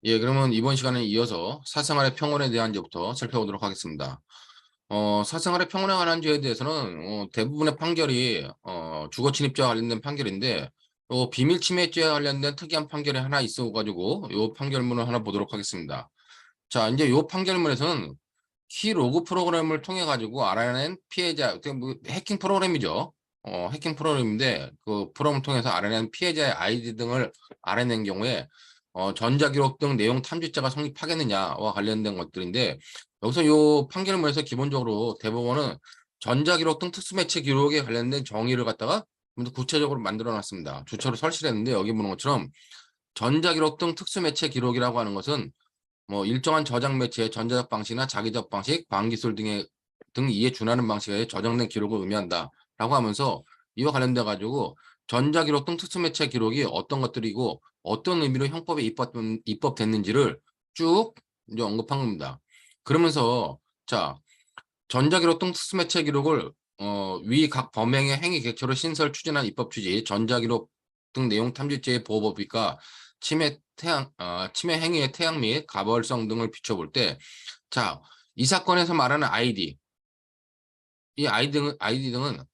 예, 그러면 이번 시간에 이어서 사생활의 평온에 대한 죄부터 살펴보도록 하겠습니다. 사생활의 평온에 관한 죄에 대해서는 대부분의 판결이 주거 침입죄와 관련된 판결인데 비밀 침해죄와 관련된 특이한 판결이 하나 있어가지고 이 판결문을 하나 보도록 하겠습니다. 자, 이제 이 판결문에서는 키 로그 프로그램을 통해 가지고 알아낸 피해자, 뭐 해킹 프로그램이죠. 해킹 프로그램인데 그 프로그램을 통해서 알아낸 피해자의 아이디 등을 알아낸 경우에 전자기록 등 내용 탐지죄가 성립하겠느냐와 관련된 것들인데 여기서 요 판결문에서 기본적으로 대법원은 전자기록 등 특수매체 기록에 관련된 정의를 갖다가 좀 더 구체적으로 만들어 놨습니다. 주처를 설치를 했는데 여기 보는 것처럼 전자기록 등 특수매체 기록이라고 하는 것은 뭐 일정한 저장 매체의 전자적 방식이나 자기적 방식, 방기술 등 이에 준하는 방식의 저장된 기록을 의미한다라고 하면서 이와 관련돼 가지고 전자기록 등 특수매체 기록이 어떤 것들이고 어떤 의미로 형법에 입법됐는지를 쭉 이제 언급한 겁니다. 그러면서 자 전자기록 등 특수매체 기록을 위 각 범행의 행위 객체로 신설 추진한 입법 취지 전자기록 등 내용 탐지죄의 보호법이니까 침해 행위의 태양 및 가벌성 등을 비춰볼 때, 자, 이 사건에서 말하는 이 아이디 등은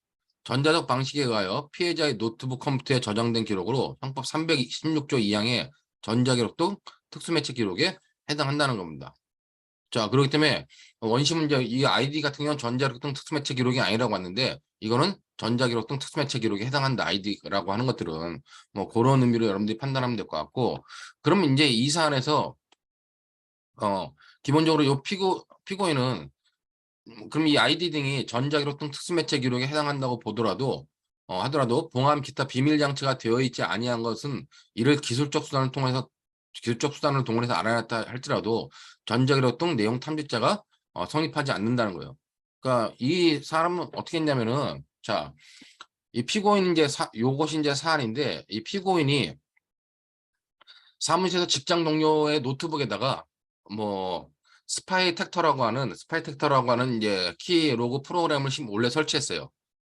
전자적 방식에 의하여 피해자의 노트북 컴퓨터에 저장된 기록으로 형법 326조 2항의 전자기록 등 특수매체 기록에 해당한다는 겁니다. 자, 그렇기 때문에 원심은 이제 이 아이디 같은 경우는 전자기록 등 특수매체 기록이 아니라고 했는데 이거는 전자기록 등 특수매체 기록에 해당한다 아이디라고 하는 것들은 뭐 그런 의미로 여러분들이 판단하면 될 것 같고 그러면 이제 이 사안에서 기본적으로 요 피고인은 그럼 이 아이디 등이 전자기록 등 특수매체 기록에 해당한다고 보더라도 하더라도 봉함 기타 비밀 장치가 되어 있지 아니한 것은 이를 기술적 수단을 동원해서 알아냈다 할지라도 전자기록 등 내용 탐지자가 성립하지 않는다는 거예요. 그러니까 이 사람은 어떻게 했냐면은 자, 이 피고인 이제 요것이 이제 사안인데 이 피고인이 사무실에서 직장 동료의 노트북에다가 뭐 스파이 텍터라고 하는 이제 키 로그 프로그램을 몰래 설치했어요.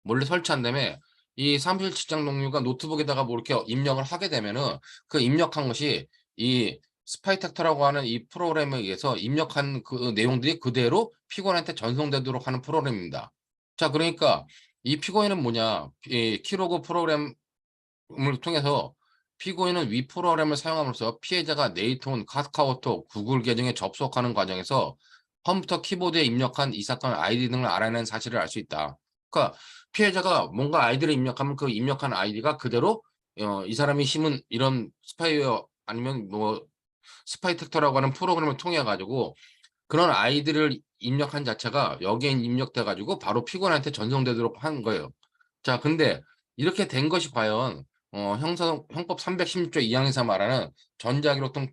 몰래 설치한 다음에 이 사무실 직장 동료가 노트북에다가 뭐 이렇게 입력을 하게 되면은 그 입력한 것이 이 스파이 텍터라고 하는 이 프로그램에 의해서 입력한 그 내용들이 그대로 피고인한테 전송되도록 하는 프로그램입니다. 자, 그러니까 이 피고인은 뭐냐? 이 키로그 프로그램을 통해서 피고인은 위 프로그램을 사용함으로써 피해자가 네이트온, 카카오톡, 구글 계정에 접속하는 과정에서 컴퓨터 키보드에 입력한 이 사건 아이디 등을 알아내는 사실을 알 수 있다. 그러니까 피해자가 뭔가 아이디를 입력하면 그 입력한 아이디가 그대로 이 사람이 심은 이런 스파이웨어 아니면 뭐 스파이텍터라고 하는 프로그램을 통해 가지고 그런 아이디를 입력한 자체가 여기에 입력돼 가지고 바로 피고인한테 전송되도록 한 거예요. 자, 근데 이렇게 된 것이 과연 형법 316조 2항에서 말하는 전자기록 등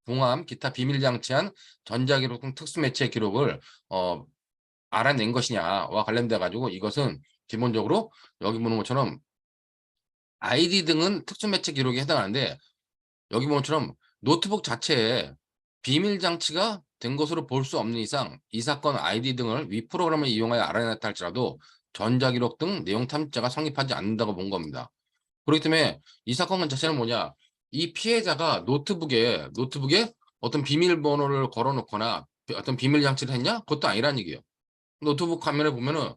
봉함 기타 비밀 장치한 전자기록 등 특수매체 기록을 알아낸 것이냐와 관련돼 가지고 이것은 기본적으로 여기 보는 것처럼 아이디 등은 특수매체 기록에 해당하는데 여기 보는 것처럼 노트북 자체에 비밀 장치가 된 것으로 볼 수 없는 이상 이 사건 아이디 등을 위 프로그램을 이용하여 알아냈다 할지라도 전자기록 등 내용 탐지자가 성립하지 않는다고 본 겁니다. 그렇기 때문에 이 사건 자체는 뭐냐? 이 피해자가 노트북에 어떤 비밀번호를 걸어놓거나 어떤 비밀 장치를 했냐? 그것도 아니라는 얘기예요. 노트북 화면에 보면은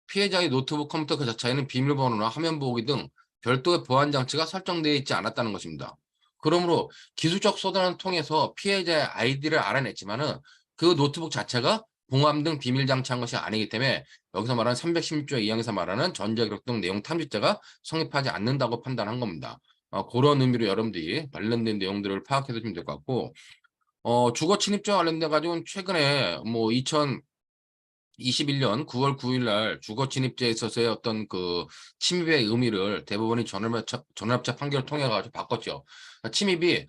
피해자의 노트북 컴퓨터 그 자체에는 비밀번호나 화면 보호기 등 별도의 보안 장치가 설정되어 있지 않았다는 것입니다. 그러므로 기술적 수단을 통해서 피해자의 아이디를 알아냈지만은 그 노트북 자체가 봉함 등 비밀 장치한 것이 아니기 때문에 여기서 말하는 316조 2항에서 말하는 전자기록 등 내용 탐지죄가 성립하지 않는다고 판단한 겁니다. 그런 의미로 여러분들이 관련된 내용들을 파악해 두시면 될 것 같고 주거 침입죄와 관련돼 가지고는 최근에 뭐 2021년 9월 9일 날 주거 침입죄에 있어서의 어떤 그 침입의 의미를 대법원이 전원합차 판결을 통해 가지고 바꿨죠. 그러니까 침입이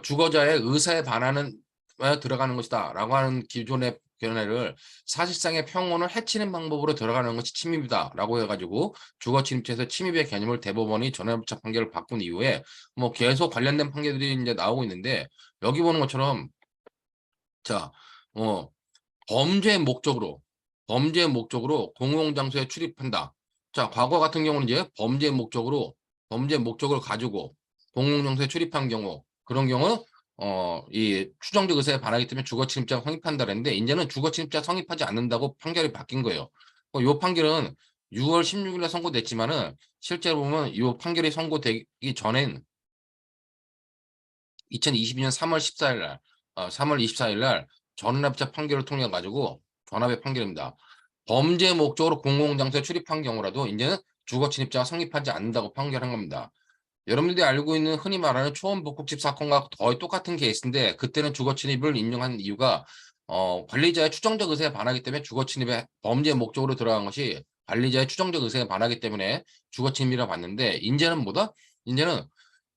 주거자의 의사에 반하는 들어가는 것이다라고 하는 기존의 견해를 사실상의 평온을 해치는 방법으로 들어가는 것이 침입이다라고 해가지고 주거 침입죄에서 침입의 개념을 대법원이 전원합차 판결을 바꾼 이후에 뭐 계속 관련된 판결들이 이제 나오고 있는데 여기 보는 것처럼 자, 어, 범죄의 목적으로 공공장소에 출입한다. 자, 과거 같은 경우는 이제 범죄의 목적을 가지고 공공장소에 출입한 경우 그런 경우 이 추정적 의사에 반하기 때문에 주거 침입자가 성립한다 그랬는데 이제는 주거 침입자 성립하지 않는다고 판결이 바뀐 거예요. 요 판결은 6월 16일에 선고됐지만은 실제로 보면 이 판결이 선고되기 전엔 2022년 3월 14일 날 3월 24일 날 전납자 판결을 통해 가지고 전압의 판결입니다. 범죄 목적으로 공공장소에 출입한 경우라도 이제는 주거 침입자가 성립하지 않는다고 판결한 겁니다. 여러분들이 알고 있는 흔히 말하는 초원 복국집 사건과 거의 똑같은 케이스인데 그때는 주거 침입을 인용한 이유가 관리자의 추정적 의사에 반하기 때문에 주거 침입의 범죄 목적으로 들어간 것이 관리자의 추정적 의사에 반하기 때문에 주거 침입이라고 봤는데 이제는 뭐다? 이제는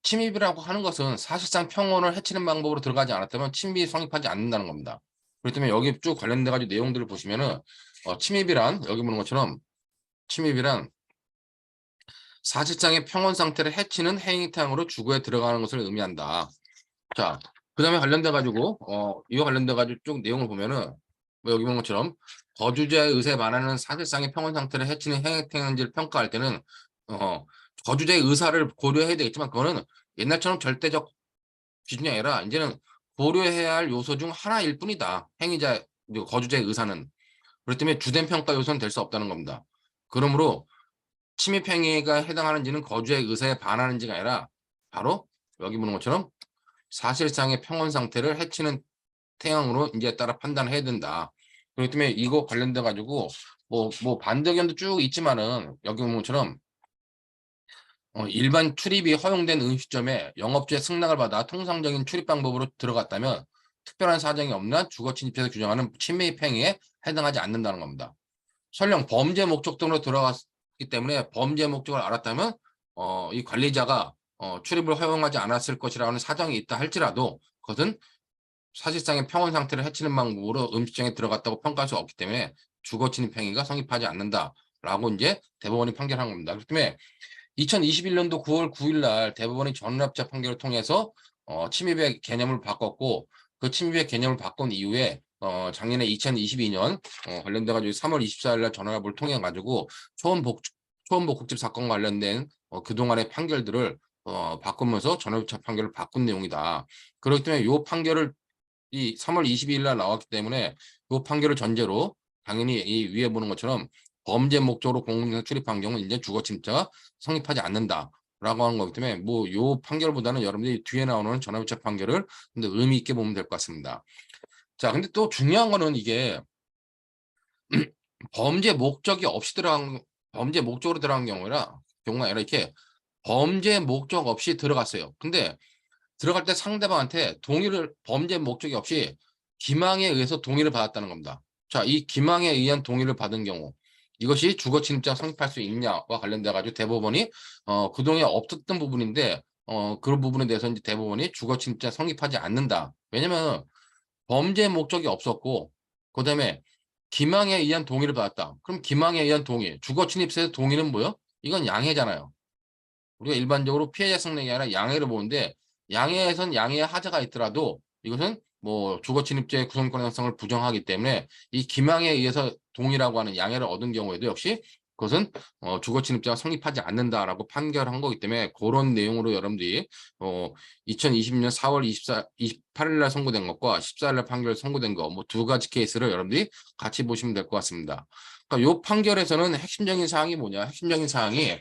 침입이라고 하는 것은 사실상 평온을 해치는 방법으로 들어가지 않았다면 침입이 성립하지 않는다는 겁니다. 그렇기 때문에 여기 쭉 관련돼 가지고 내용들을 보시면은 침입이란 여기 보는 것처럼 침입이란 사실상의 평온 상태를 해치는 행위탕으로 주거에 들어가는 것을 의미한다. 자, 그다음에 관련돼 가지고 이거 관련돼 가지고 쭉 내용을 보면은 뭐 여기 보는 것처럼 거주자의 의사에 반하는 사실상의 평온 상태를 해치는 행위탕인지를 평가할 때는 어 거주자의 의사를 고려해야 되겠지만 그거는 옛날처럼 절대적 기준이 아니라 이제는 고려해야 할 요소 중 하나일 뿐이다. 행위자 거주자의 의사는. 그렇기 때문에 주된 평가 요소는 될 수 없다는 겁니다. 그러므로 침입 행위가 해당하는지는 거주자의 의사에 반하는지가 아니라 바로 여기 보는 것처럼 사실상의 평온 상태를 해치는 태양으로 이제 따라 판단해야 된다. 그렇기 때문에 이거 관련돼 가지고 뭐 반대견도 쭉 있지만은 여기 보는 것처럼 일반 출입이 허용된 음식점에 영업주의 승낙을 받아 통상적인 출입 방법으로 들어갔다면 특별한 사정이 없는 한 주거 침입에서 규정하는 침입 행위에 해당하지 않는다는 겁니다. 설령 범죄 목적 등으로 들어갔기 때문에 범죄 목적을 알았다면 이 관리자가 출입을 허용하지 않았을 것이라는 사정이 있다 할지라도 그것은 사실상의 평온 상태를 해치는 방법으로 음식점에 들어갔다고 평가할 수 없기 때문에 주거 침입 행위가 성립하지 않는다라고 이제 대법원이 판결한 겁니다. 그렇기 때문에 2021년도 9월 9일 날 대법원이 전납자 판결을 통해서 침입의 개념을 바꿨고 그 침입의 개념을 바꾼 이후에 작년에 2022년 관련돼 가지고 3월 24일 날 전화를 통해 가지고 초원복국집 사건과 관련된 그동안의 판결들을 바꾸면서 전납자 판결을 바꾼 내용이다. 그렇기 때문에 이 판결을 이 3월 22일 날 나왔기 때문에 이 판결을 전제로 당연히 이 위에 보는 것처럼 범죄 목적으로 공공장소 출입한 경우 이제 주거 침입자가 성립하지 않는다라고 하는 거기 때문에 뭐 요 판결보다는 여러분들이 뒤에 나오는 전화유착 판결을 근데 의미 있게 보면 될 것 같습니다. 자, 근데 또 중요한 거는 이게 범죄 목적이 없이 들어간 범죄 목적으로 들어간 경우가 아니라 이렇게 범죄 목적 없이 들어갔어요. 근데 들어갈 때 상대방한테 동의를 범죄 목적이 없이 기망에 의해서 동의를 받았다는 겁니다. 자, 이 기망에 의한 동의를 받은 경우 이것이 주거 침입자 성립할 수 있냐와 관련돼 가지고 대법원이 그동안 없었던 부분인데 그런 부분에 대해서 이제 대법원이 주거 침입자 성립하지 않는다. 왜냐면 범죄 목적이 없었고 그다음에 기망에 의한 동의를 받았다. 그럼 기망에 의한 동의, 주거 침입자의 동의는 뭐요? 이건 양해잖아요. 우리가 일반적으로 피해자 성능이 아니라 양해를 보는데 양해에선 양해의 하자가 있더라도 이것은 뭐 주거 침입죄의 구성권 형성을 부정하기 때문에 이 기망에 의해서 동의라고 하는 양해를 얻은 경우에도 역시 그것은 주거 침입자가 성립하지 않는다라고 판결한 거기 때문에 그런 내용으로 여러분들이 2020년 4월 28일 날 선고된 것과 14일 날 판결 선고된 거 뭐 두 가지 케이스를 여러분들이 같이 보시면 될 것 같습니다. 그러니까 요 판결에서는 핵심적인 사항이 뭐냐? 핵심적인 사항이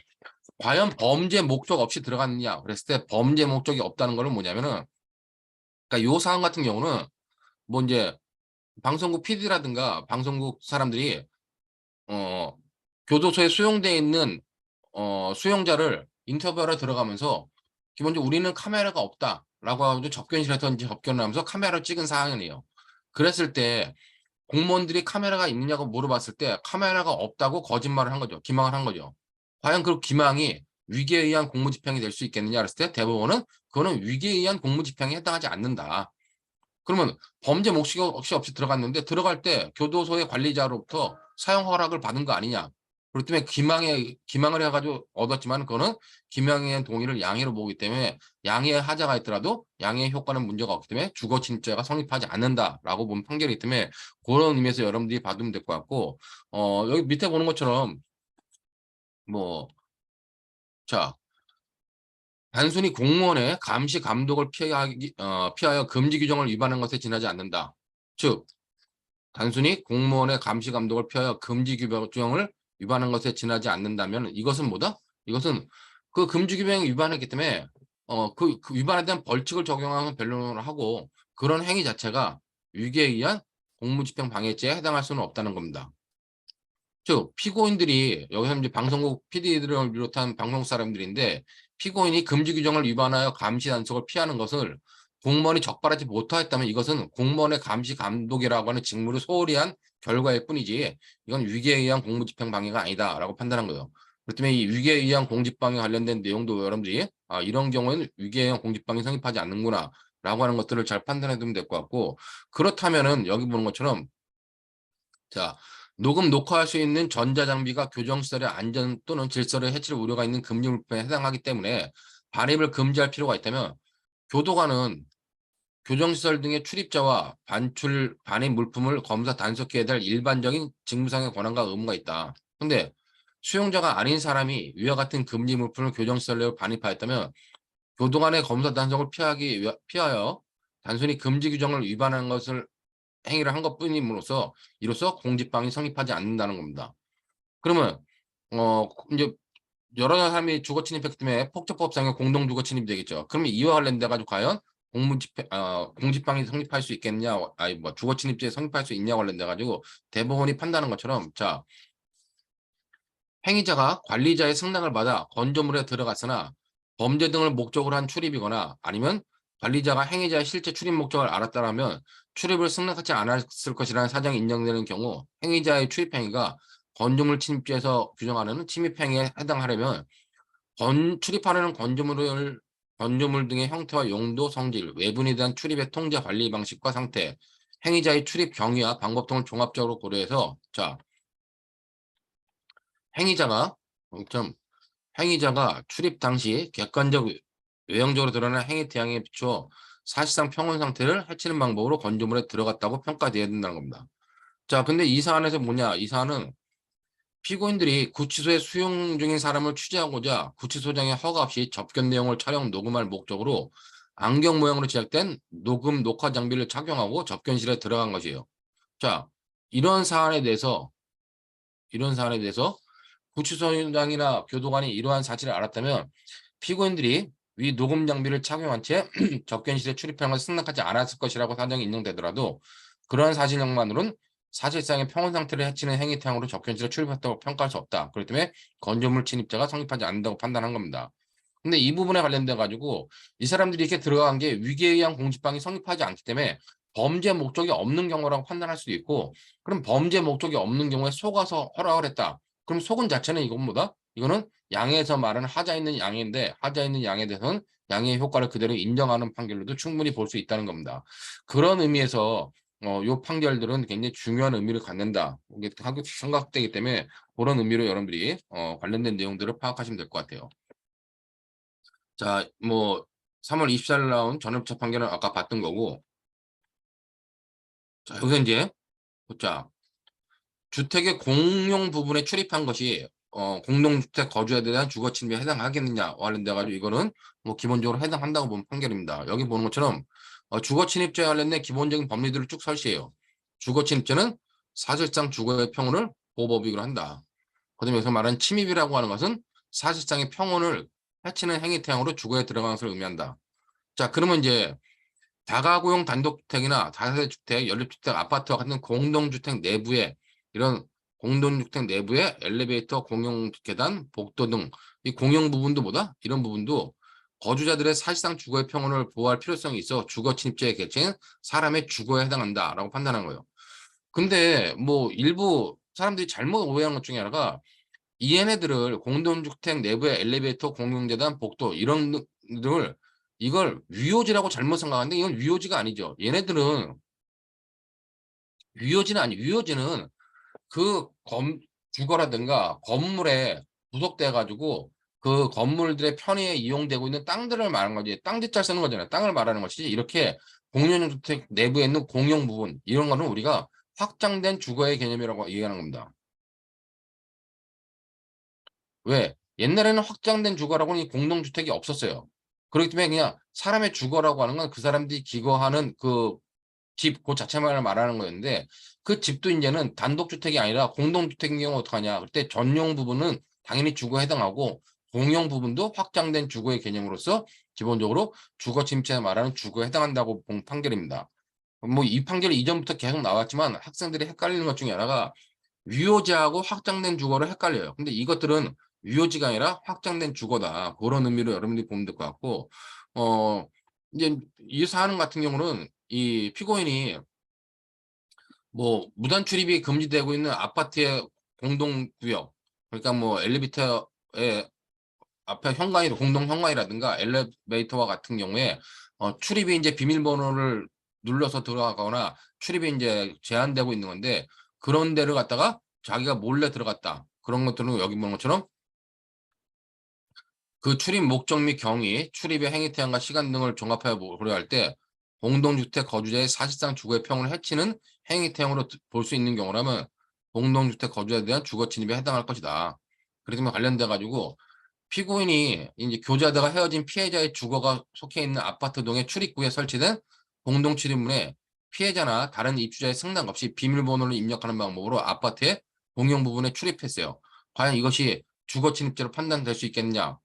과연 범죄 목적 없이 들어갔느냐 그랬을 때 범죄 목적이 없다는 거는 뭐냐면은 그러니까 요 사안 같은 경우는 뭐 이제 방송국 PD라든가 방송국 사람들이 어 교도소에 수용돼 있는 수용자를 인터뷰하러 들어가면서 기본적으로 "우리는 카메라가 없다."라고 하고 접견실에서 인제 접견을 하면서 카메라로 찍은 사안이에요. 그랬을 때 공무원들이 "카메라가 있느냐."고 물어봤을 때 카메라가 없다고 거짓말을 한 거죠. 기망을 한 거죠. 과연 그 기망이 위기에 의한 공무집행이 될 수 있겠느냐 그랬을 때 대법원은 "그거는 위기에 의한 공무집행에 해당하지 않는다." 그러면 범죄 목적이 없이 들어갔는데 들어갈 때 교도소의 관리자로부터 사용 허락을 받은 거 아니냐. 그렇기 때문에 기망을 해 가지고 얻었지만 그거는 기망에 의한 동의를 양해로 보기 때문에 양해의 하자가 있더라도 양해의 효과는 문제가 없기 때문에 주거 침입죄가 성립하지 않는다라고 본 판결이기 때문에 고런 의미에서 여러분들이 받으면 될 것 같고 여기 밑에 보는 것처럼 뭐 자 단순히 공무원의 감시 감독을 피하여 금지 규정을 위반한 것에 지나지 않는다. 즉 단순히 공무원의 감시 감독을 피하여 금지 규정을 위반한 것에 지나지 않는다면 이것은 뭐다? 이것은 그 금지 규정을 위반했기 때문에 그 위반에 대한 벌칙을 적용하는 변론을 하고 그런 행위 자체가 위계에 의한 공무집행 방해죄에 해당할 수는 없다는 겁니다. 즉 피고인들이 여기서 이제 방송국 PD들을 비롯한 방송 사람들인데 피고인이 금지 규정을 위반하여 감시 단속을 피하는 것을 공무원이 적발하지 못하였다면 이것은 공무원의 감시 감독이라고 하는 직무를 소홀히 한 결과일 뿐이지 이건 위계에 의한 공무집행 방해가 아니다라고 판단한 거예요. 그렇기 때문에 이 위계에 의한 공직방해 관련된 내용도 여러분들이 이런 경우에는 위계에 의한 공직방해 성립하지 않는구나 라고 하는 것들을 잘 판단해 두면 될 것 같고 그렇다면은 여기 보는 것처럼 자, 녹음 녹화할 수 있는 전자장비가 교정시설의 안전 또는 질서를 해칠 우려가 있는 금지 물품에 해당하기 때문에 반입을 금지할 필요가 있다면 교도관은 교정시설 등의 출입자와 반입 물품을 검사 단속해야 될 일반적인 직무상의 권한과 의무가 있다. 근데 수용자가 아닌 사람이 위와 같은 금지 물품을 교정시설 내에 반입하였다면 교도관의 검사 단속을 피하여 단순히 금지 규정을 위반한 것을 행위를 한 것뿐임으로써 이로써 공직방위 성립하지 않는다는 겁니다. 그러면 이제 여러 사람이 주거 침입했기 때문에 폭처법상의 공동 주거 침입이 되겠죠. 그러면 이와 관련돼 가지고 과연 공직방위 성립할 수 있겠냐, 아니 뭐 주거 침입죄 성립할 수 있냐 관련돼 가지고 대법원이 판단한 것처럼 자 행위자가 관리자의 승낙을 받아 건조물에 들어갔으나 범죄 등을 목적으로 한 출입이거나 아니면 관리자가 행위자의 실제 출입 목적을 알았다면 출입을 승낙하지 않았을 것이라는 사정이 인정되는 경우 행위자의 출입 행위가 건조물 침입죄에서 규정하는 침입 행위에 해당하려면 출입하려는 건조물 등의 형태와 용도, 성질, 외부인에 대한 출입의 통제 관리 방식과 상태, 행위자의 출입 경위와 방법 등을 종합적으로 고려해서 자 행위자가 점 행위자가 출입 당시 객관적 외형적으로 드러난 행위 태양에 비추어 사실상 평온 상태를 해치는 방법으로 건조물에 들어갔다고 평가되어야 된다는 겁니다. 자, 근데 이 사안에서 뭐냐? 이 사안은 피고인들이 구치소에 수용 중인 사람을 취재하고자 구치소장의 허가 없이 접견 내용을 촬영 녹음할 목적으로 안경 모양으로 제작된 녹음 녹화 장비를 착용하고 접견실에 들어간 것이에요. 자, 이런 사안에 대해서 구치소장이나 교도관이 이러한 사실을 알았다면 피고인들이 위 녹음 장비를 착용한 채 접견실에 출입하는 것을 승낙하지 않았을 것이라고 사정이 인정되더라도 그러한 사실력만으로는 사실상의 평온 상태를 해치는 행위 태양으로 접견실에 출입했다고 평가할 수 없다. 그렇기 때문에 건조물 침입자가 성립하지 않는다고 판단한 겁니다. 근데 이 부분에 관련돼 가지고 이 사람들이 이렇게 들어간 게 위계에 의한 공직방위 성립하지 않기 때문에 범죄 목적이 없는 경우라고 판단할 수도 있고 그럼 범죄 목적이 없는 경우에 속아서 허락을 했다. 그럼 속은 자체는 이건 뭐다? 이거는 양에서 말하는 하자 있는 양인데 하자 있는 양에 대해서는 양의 효과를 그대로 인정하는 판결로도 충분히 볼 수 있다는 겁니다. 그런 의미에서 요 판결들은 굉장히 중요한 의미를 갖는다. 이게 생각되기 때문에 그런 의미로 여러분들이 관련된 내용들을 파악하시면 될 것 같아요. 자, 뭐 3월 24일 나온 전협차 판결은 아까 봤던 거고 자, 여기서 이제 자 주택의 공용 부분에 출입한 것이 공동주택 거주에 대한 주거 침입에 해당하겠느냐 관련돼 가지고 이거는 뭐 기본적으로 해당한다고 보면 판결입니다. 여기 보는 것처럼 주거 침입죄 관련된 기본적인 법리들을 쭉 설치해요. 주거 침입죄는 사실상 주거의 평온을 보호법익으로 한다. 그다음에 여기서 말하는 침입이라고 하는 것은 사실상의 평온을 해치는 행위 태양으로 주거에 들어가는 것을 의미한다. 자, 그러면 이제 다가구용 단독주택이나 다세대주택, 연립주택, 아파트와 같은 공동주택 내부에 이런 공동주택 내부에 엘리베이터, 공용 계단, 복도 등 이 공용 부분도 뭐다? 이런 부분도 거주자들의 사실상 주거의 평온을 보호할 필요성이 있어 주거 침입죄의 개체는 사람의 주거에 해당한다라고 판단한 거예요. 근데 뭐 일부 사람들이 잘못 오해한 것 중에 하나가 얘네들을 공동주택 내부의 엘리베이터, 공용계단, 복도 이런 등을 이걸 위호지라고 잘못 생각하는데 이건 위호지가 아니죠. 얘네들은 위호지는 그 주거라든가 건물에 부속돼 가지고 그 건물들의 편의에 이용되고 있는 땅들을 말하는 거지. 땅 뒷자 쓰는 거잖아요. 땅을 말하는 것이지. 이렇게 공용주택 내부에 있는 공용 부분 이런 거는 우리가 확장된 주거의 개념이라고 얘기하는 겁니다. 왜? 옛날에는 확장된 주거라고는 이 공동주택이 없었어요. 그렇기 때문에 그냥 사람의 주거라고 하는 건 그 사람들이 기거하는 그 집 그 자체만을 말하는 거였는데 그 집도 인제는 단독주택이 아니라 공동주택인 경우 어떡하냐. 그때 전용 부분은 당연히 주거에 해당하고 공용 부분도 확장된 주거의 개념으로서 기본적으로 주거 침체에 말하는 주거에 해당한다고 본 판결입니다. 뭐 이 판결이 이전부터 계속 나왔지만 학생들이 헷갈리는 것 중에 하나가 유효지하고 확장된 주거를 헷갈려요. 근데 이것들은 유효지가 아니라 확장된 주거다. 고런 의미로 여러분들이 보면 될 것 같고 어 이제 이 사안 같은 경우는 이 피고인이 뭐 무단 출입이 금지되고 있는 아파트의 공동구역 그러니까 뭐 엘리베이터의 앞에 현관이 공동 현관이라든가 엘리베이터와 같은 경우에 출입이 인제 비밀번호를 눌러서 들어가거나 출입이 인제 제한되고 있는 건데 그런 데를 갖다가 자기가 몰래 들어갔다. 그런 것들은 여기 보는 것처럼 그 출입 목적 및 경위, 출입의 행위 태양과 시간 등을 종합하여 고려할 때 공동주택 거주자의 사실상 주거의 평온을 해치는 행위 태양으로 볼 수 있는 경우라면 공동주택 거주자에 대한 주거 침입에 해당할 것이다. 그렇기 때문에 관련돼 가지고 피고인이 이제 교제하다가 헤어진 피해자의 주거가 속해 있는 아파트 동의 출입구에 설치된 공동 출입문에 피해자나 다른 입주자의 승낙 없이 비밀번호를 입력하는 방법으로 아파트의 공용 부분에 출입했어요. 과연 이것이 주거 침입죄로 판단될 수 있겠느냐?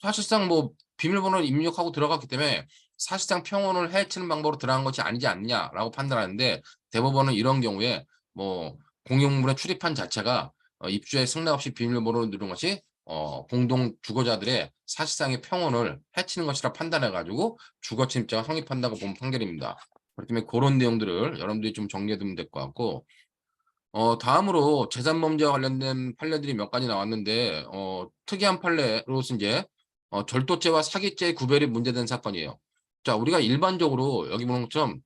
사실상 뭐 비밀번호를 입력하고 들어갔기 때문에 사실상 평온을 해치는 방법으로 들어간 것이 아니지 않느냐라고 판단하는데 대법원은 이런 경우에 뭐 공용물에 출입한 자체가 입주자의 승낙 없이 비밀번호를 누른 것이 공동 주거자들의 사실상의 평온을 해치는 것이라 판단해 가지고 주거 침입죄가 성립한다고 본 판결입니다. 그렇기 때문에 고런 내용들을 여러분들이 좀 정리해 두면 될 것 같고 다음으로 재산범죄와 관련된 판례들이 몇 가지 나왔는데 특이한 판례로서 인제 절도죄와 사기죄의 구별이 문제된 사건이에요. 자 우리가 일반적으로 여기 보는 것처럼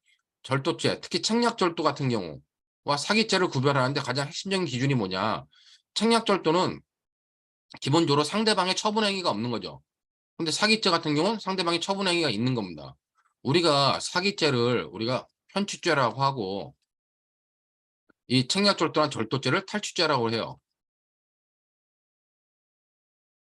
절도죄 특히 청약절도 같은 경우와 사기죄를 구별하는데 가장 핵심적인 기준이 뭐냐. 청약절도는 기본적으로 상대방의 처분 행위가 없는 거죠. 근데 사기죄 같은 경우는 상대방의 처분 행위가 있는 겁니다. 우리가 사기죄를 우리가 편취죄라고 하고 이 청약절도나 절도죄를 탈취죄라고 해요.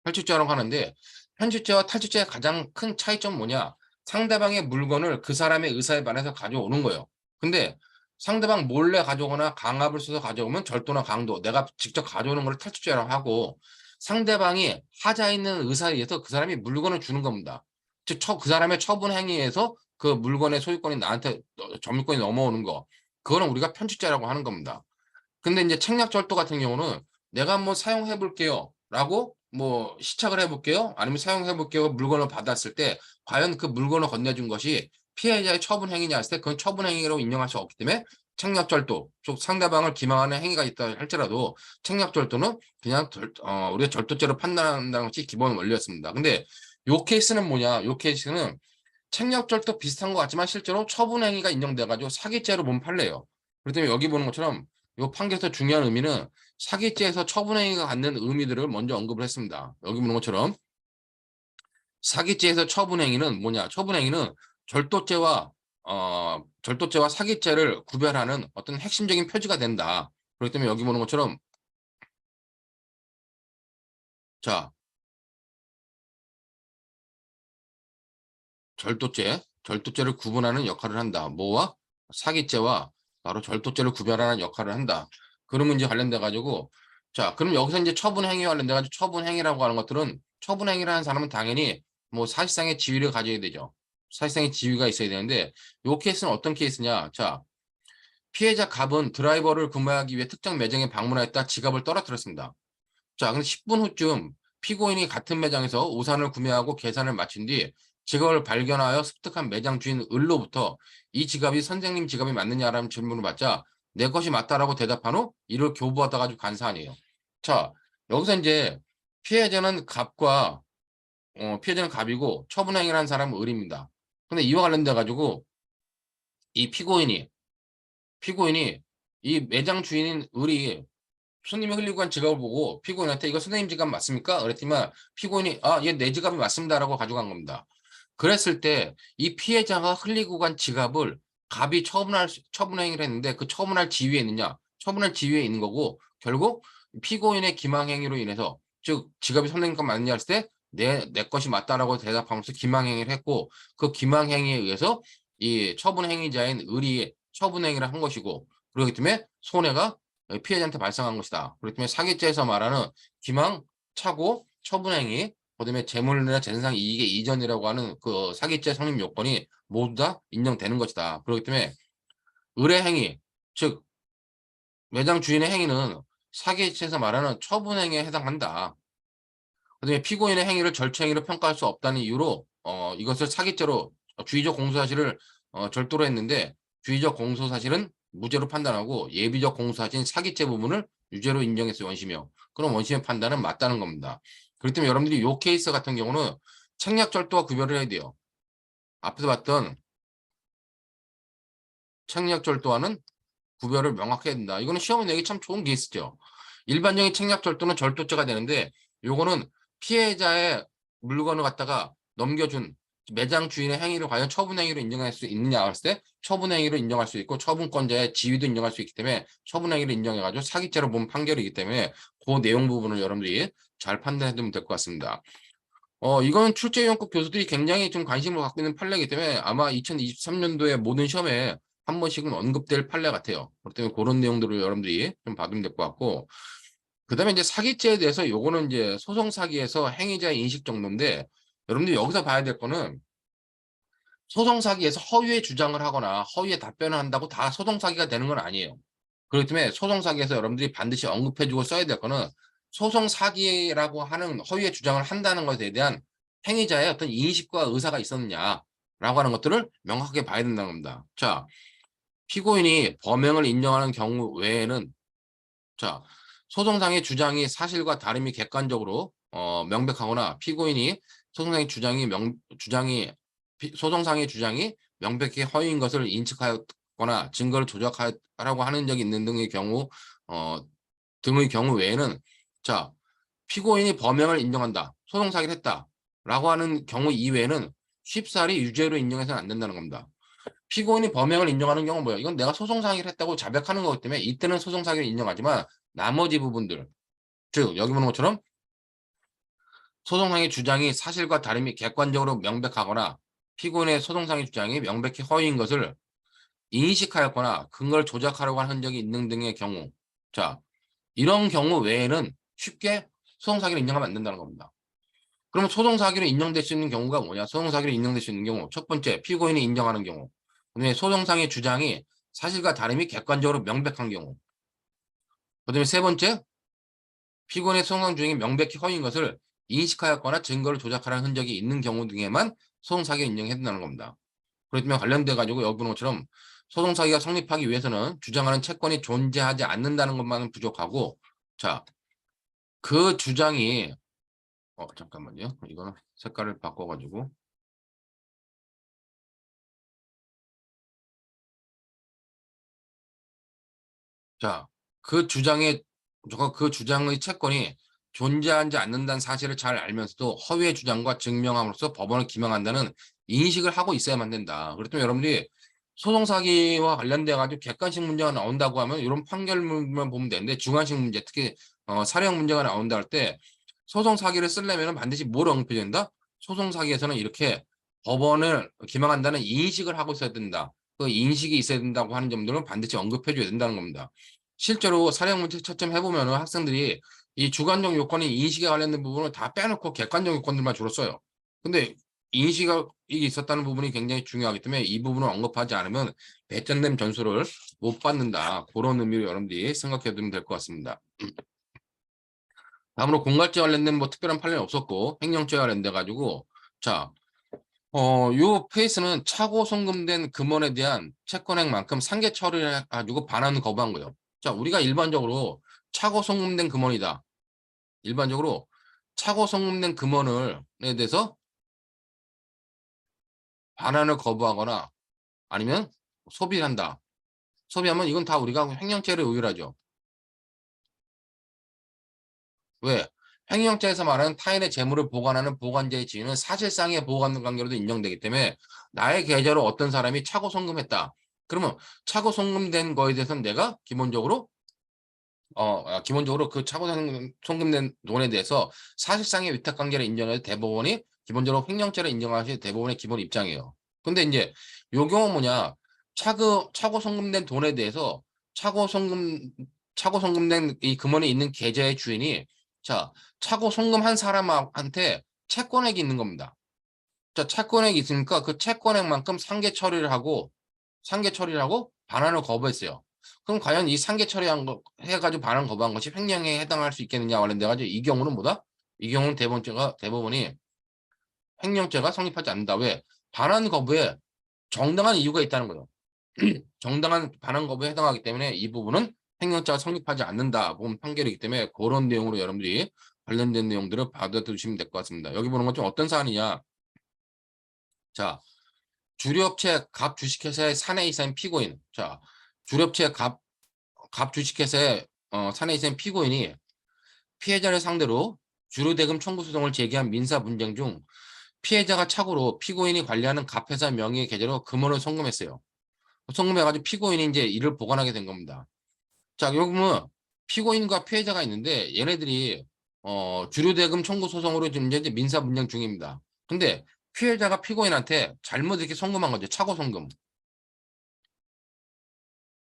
탈취죄라고 하는데 편취죄와 탈취죄의 가장 큰 차이점은 뭐냐? 상대방의 물건을 그 사람의 의사에 반해서 가져오는 거예요. 근데 상대방 몰래 가져오거나 강압을 써서 가져오면 절도나 강도, 내가 직접 가져오는 걸 탈취죄라고 하고 상대방이 하자 있는 의사에 의해서 그 사람이 물건을 주는 겁니다. 즉 그 사람의 처분 행위에서 그 물건의 소유권이 나한테 점유권이 넘어오는 거. 그거는 우리가 편취죄라고 하는 겁니다. 근데 인제 청약절도 같은 경우는 "내가 한번 사용해 볼게요."라고 뭐 "시착을 해 볼게요." 아니면 "사용해 볼게요." 물건을 받았을 때 과연 그 물건을 건네준 것이 피해자의 처분 행위냐 했을 때 그건 처분 행위로 인정할 수 없기 때문에 청약절도 즉 상대방을 기망하는 행위가 있다 할지라도 청약절도는 그냥 우리가 절도죄로 판단한다는 것이 기본 원리였습니다. 근데 요 케이스는 뭐냐 요 케이스는 청약절도 비슷한 것 같지만 실제로 처분 행위가 인정돼 가지고 사기죄로 본 판례예요. 그렇기 때문에 여기 보는 것처럼 요 판결에서 중요한 의미는 사기죄에서 처분 행위가 갖는 의미들을 먼저 언급을 했습니다. 여기 보는 것처럼 사기죄에서 처분 행위는 뭐냐? 처분 행위는 절도죄와 사기죄를 구별하는 어떤 핵심적인 표지가 된다. 그렇기 때문에 여기 보는 것처럼 자, 절도죄를 구분하는 역할을 한다. 뭐와? 사기죄와 바로 절도죄를 구별하는 역할을 한다. 그런 문제 관련돼 가지고 자, 그럼 여기서 인제 처분 행위와 관련돼 가지고 처분 행위라고 하는 것들은 처분 행위를 하는 사람은 당연히 뭐 사실상의 지위를 가져야 되죠. 사실상의 지위가 있어야 되는데 요 케이스는 어떤 케이스냐. 자, 피해자 갑은 드라이버를 구매하기 위해 특정 매장에 방문하였다 지갑을 떨어뜨렸습니다. 자, 근데 10분 후쯤 피고인이 같은 매장에서 우산을 구매하고 계산을 마친 뒤 지갑을 발견하여 습득한 매장 주인 을로부터 이 지갑이 선생님 지갑이 맞느냐라는 질문을 받자 내 것이 맞다라고 대답한 후 이를 교부하다 가지고 간 사안이에요. 자, 여기서 이제 피해자는 갑과 피해자는 갑이고 처분행위를 한 사람은 을입니다. 근데 이와 관련돼 가지고 이 피고인이 이 매장 주인인 을이 손님이 흘리고 간 지갑을 보고 피고인한테 "이거 선생님 지갑 맞습니까?" 그랬더니만 피고인이 "아 예 내 지갑이 맞습니다."라고 가져간 겁니다. 그랬을 때 이 피해자가 흘리고 간 지갑을 갑이 처분 행위를 했는데 그 처분할 지위에 있느냐? 처분할 지위에 있는 거고 결국 피고인의 기망 행위로 인해서 즉 지갑이 선생님 것 맞느냐 했을 때 내 것이 맞다라고 대답하면서 기망행위를 했고 그 기망행위에 의해서 이 처분행위자인 을이 처분행위를 한 것이고 그렇기 때문에 손해가 피해자한테 발생한 것이다. 그렇기 때문에 사기죄에서 말하는 기망, 착오, 처분행위, 그다음에 재물이나 재산상 이익의 이전이라고 하는 그 사기죄 성립 요건이 모두 다 인정되는 것이다. 그렇기 때문에 을의 행위, 즉 매장 주인의 행위는 사기죄에서 말하는 처분행위에 해당한다. 그다음에 피고인의 행위를 절체행위로 평가할 수 없다는 이유로 이것을 사기죄로 주의적 공소사실을 절도로 했는데 주의적 공소사실은 무죄로 판단하고 예비적 공소사실인 사기죄 부분을 유죄로 인정했어요. 원심이요. 그럼 원심의 판단은 맞다는 겁니다. 그렇기 때문에 여러분들이 이 케이스 같은 경우는 책략절도와 구별을 해야 돼요. 앞에서 봤던 책략절도와는 구별을 명확히 해야 된다. 이거는 시험에 내기 참 좋은 케이스죠. 일반적인 책략절도는 절도죄가 되는데 요거는 피해자의 물건을 갖다가 넘겨준 매장 주인의 행위를 과연 처분행위로 인정할 수 있느냐 했을 때 처분행위로 인정할 수 있고 처분권자의 지위도 인정할 수 있기 때문에 처분행위를 인정해가지고 사기죄로 본 판결이기 때문에 그 내용 부분을 여러분들이 잘 판단해 두면 될 것 같습니다. 이건 출제위원국 교수들이 굉장히 좀 관심을 갖고 있는 판례이기 때문에 아마 2023년도에 모든 시험에 한 번씩은 언급될 판례 같아요. 그렇기 때문에 그런 내용들을 여러분들이 좀 봐두면 될 것 같고, 그 다음에 이제 사기죄에 대해서 요거는 이제 소송 사기에서 행위자의 인식 정도인데, 여러분들이 여기서 봐야 될 거는 소송 사기에서 허위의 주장을 하거나 허위의 답변을 한다고 다 소송 사기가 되는 건 아니에요. 그렇기 때문에 소송 사기에서 여러분들이 반드시 언급해주고 써야 될 거는 소송 사기라고 하는 허위의 주장을 한다는 것에 대한 행위자의 어떤 인식과 의사가 있었느냐라고 하는 것들을 명확하게 봐야 된다는 겁니다. 자, 피고인이 범행을 인정하는 경우 외에는 자, 소송상의 주장이 사실과 다름이 객관적으로 명백하거나 피고인이 소송상의 소송상의 주장이 명백히 허위인 것을 인식하였거나 증거를 조작하라고 하는 적이 있는 등의 경우 외에는 자, 피고인이 범행을 인정한다. 소송 사기를 했다라고 하는 경우 이외에는 쉽사리 유죄로 인정해서는 안 된다는 겁니다. 피고인이 범행을 인정하는 경우는 뭐야? 이건 내가 소송 사기를 했다고 자백하는 거기 때문에 이때는 소송 사기를 인정하지만 나머지 부분들, 즉 여기 보는 것처럼 소송상의 주장이 사실과 다름이 객관적으로 명백하거나 피고인의 소송상의 주장이 명백히 허위인 것을 인식하였거나 근거를 조작하려고 하는 흔적이 있는 등의 경우, 자, 이런 경우 외에는 쉽게 소송사기를 인정하면 안 된다는 겁니다. 그러면 소송사기로 인정될 수 있는 경우가 뭐냐? 소송사기로 인정될 수 있는 경우, 첫 번째, 피고인이 인정하는 경우, 그다음에 소송상의 주장이 사실과 다름이 객관적으로 명백한 경우, 그다음에 세 번째, 피고인의 소송상 주장이 명백히 허위인 것을 인식하였거나 증거를 조작하라는 흔적이 있는 경우 등에만 소송사기를 인정해야 된다는 겁니다. 그렇기 때문에 관련돼 가지고 여기 보는 것처럼 소송사기가 성립하기 위해서는 주장하는 채권이 존재하지 않는다는 것만은 부족하고, 자, 그 주장이 잠깐만요. 이거는 색깔을 바꿔가지고 자, 그 주장의 채권이 존재하지 않는다는 사실을 잘 알면서도 허위의 주장과 증명함으로써 법원을 기망한다는 인식을 하고 있어야만 된다. 그렇다면 여러분들이 소송사기와 관련돼 가지고 객관식 문제가 나온다고 하면 이런 판결문만 보면 되는데 주관식 문제, 특히 사령 문제가 나온다 할 때 소송사기를 쓰려면 반드시 뭘 언급해야 된다? 소송사기에서는 이렇게 법원을 기망한다는 인식을 하고 있어야 된다. 그 인식이 있어야 된다고 하는 점들은 반드시 언급해줘야 된다는 겁니다. 실제로 사령 문제 채점 해보면 학생들이 이 주관적 요건이 인식에 관련된 부분을 다 빼놓고 객관적 요건들만 주로 써요. 근데 인식이 있었다는 부분이 굉장히 중요하기 때문에 이 부분을 언급하지 않으면 배점된 점수를 못 받는다. 그런 의미로 여러분들이 생각해 두면 될 것 같습니다. 다음으로 공갈죄 관련된 뭐 특별한 판례는 없었고 횡령죄 관련돼 가지고 자, 요 페이스는 차고 송금된 금원에 대한 채권액만큼 상계 처리를 해가지고 반환 거부한 거예요. 자, 우리가 일반적으로 차고 송금된 금원이다. 일반적으로 차고 송금된 금원에 대해서 반환을 거부하거나 아니면 소비한다. 소비하면 이건 다 우리가 횡령죄를 의율하죠. 왜? 횡령죄에서 말하는 타인의 재물을 보관하는 보관자의 지위는 사실상의 보관 관계로도 인정되기 때문에 나의 계좌로 어떤 사람이 차고 송금했다. 그러면 차고 송금된 거에 대해서는 내가 기본적으로 기본적으로 그 차고 송금된 돈에 대해서 사실상의 위탁 관계를 인정해서 대법원이 기본적으로 횡령죄를 인정하시 대법원의 기본 입장이에요. 근데 이제 요 경우 뭐냐? 차고 송금된 돈에 대해서 차고 송금된 이 금원에 있는 계좌의 주인이 자, 차고 송금한 사람한테 채권액이 있는 겁니다. 자, 채권액이 있으니까 그 채권액만큼 상계 처리를 하고 반환을 거부했어요. 그럼 과연 이 상계 처리한 거 해가지고 반환 거부한 것이 횡령에 해당할 수 있겠느냐 관련돼가지고 이 경우는 뭐다? 이 경우는 대법원이 횡령죄가 성립하지 않는다. 왜? 반환 거부에 정당한 이유가 있다는 거죠. 정당한 반환 거부에 해당하기 때문에 이 부분은 횡령죄가 성립하지 않는다. 본 판결이기 때문에 그런 내용으로 여러분들이 관련된 내용들을 받아두시면 될 것 같습니다. 여기 보는 건 좀 어떤 사안이냐? 자, 주류업체 갑 주식회사의 사내이사인 피고인. 자, 주류업체 갑 주식회사의 사내이사인 피고인이 피해자를 상대로 주류대금 청구 소송을 제기한 민사 분쟁 중 피해자가 착오로 피고인이 관리하는 갑회사 명의의 계좌로 금원을 송금했어요. 송금해가지고 피고인이 이제 이를 보관하게 된 겁니다. 자, 여기 보면 피고인과 피해자가 있는데 얘네들이 주류대금 청구 소송으로 지금 이제 민사 분쟁 중입니다. 근데 피해자가 피고인한테 잘못 이렇게 송금한 거죠. 차고 송금.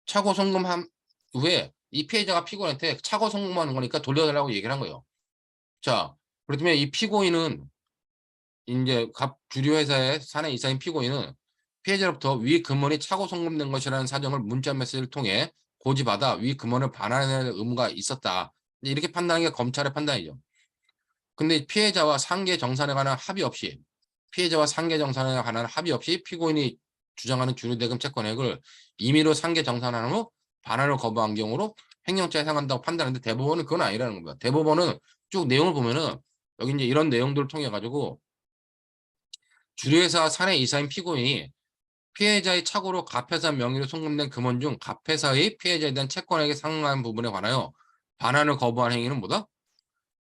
차고 송금한 후에 이 피해자가 피고인한테 차고 송금하는 거니까 돌려달라고 얘기를 한 거예요. 자, 그렇다면 이 피고인은 이제 갑 주류회사의 사내 이사인 피고인은 피해자로부터 위 금원이 차고 송금된 것이라는 사정을 문자 메시지를 통해 고지받아 위 금원을 반환할 의무가 있었다. 이렇게 판단하는 게 검찰의 판단이죠. 근데 피해자와 상계 정산에 관한 합의 없이 피고인이 주장하는 주류대금 채권액을 임의로 상계 정산한 후 반환을 거부한 경우로 횡령죄에 해당한다고 판단하는데 대법원은 그건 아니라는 겁니다. 대법원은 쭉 내용을 보면은 여기 이제 이런 내용들을 통해 가지고 주류회사 사내 이사인 피고인이 피해자의 착오로 갑회사 명의로 송금된 금원 중 갑회사의 피해자에 대한 채권액에 상응하는 부분에 관하여 반환을 거부한 행위는 뭐다?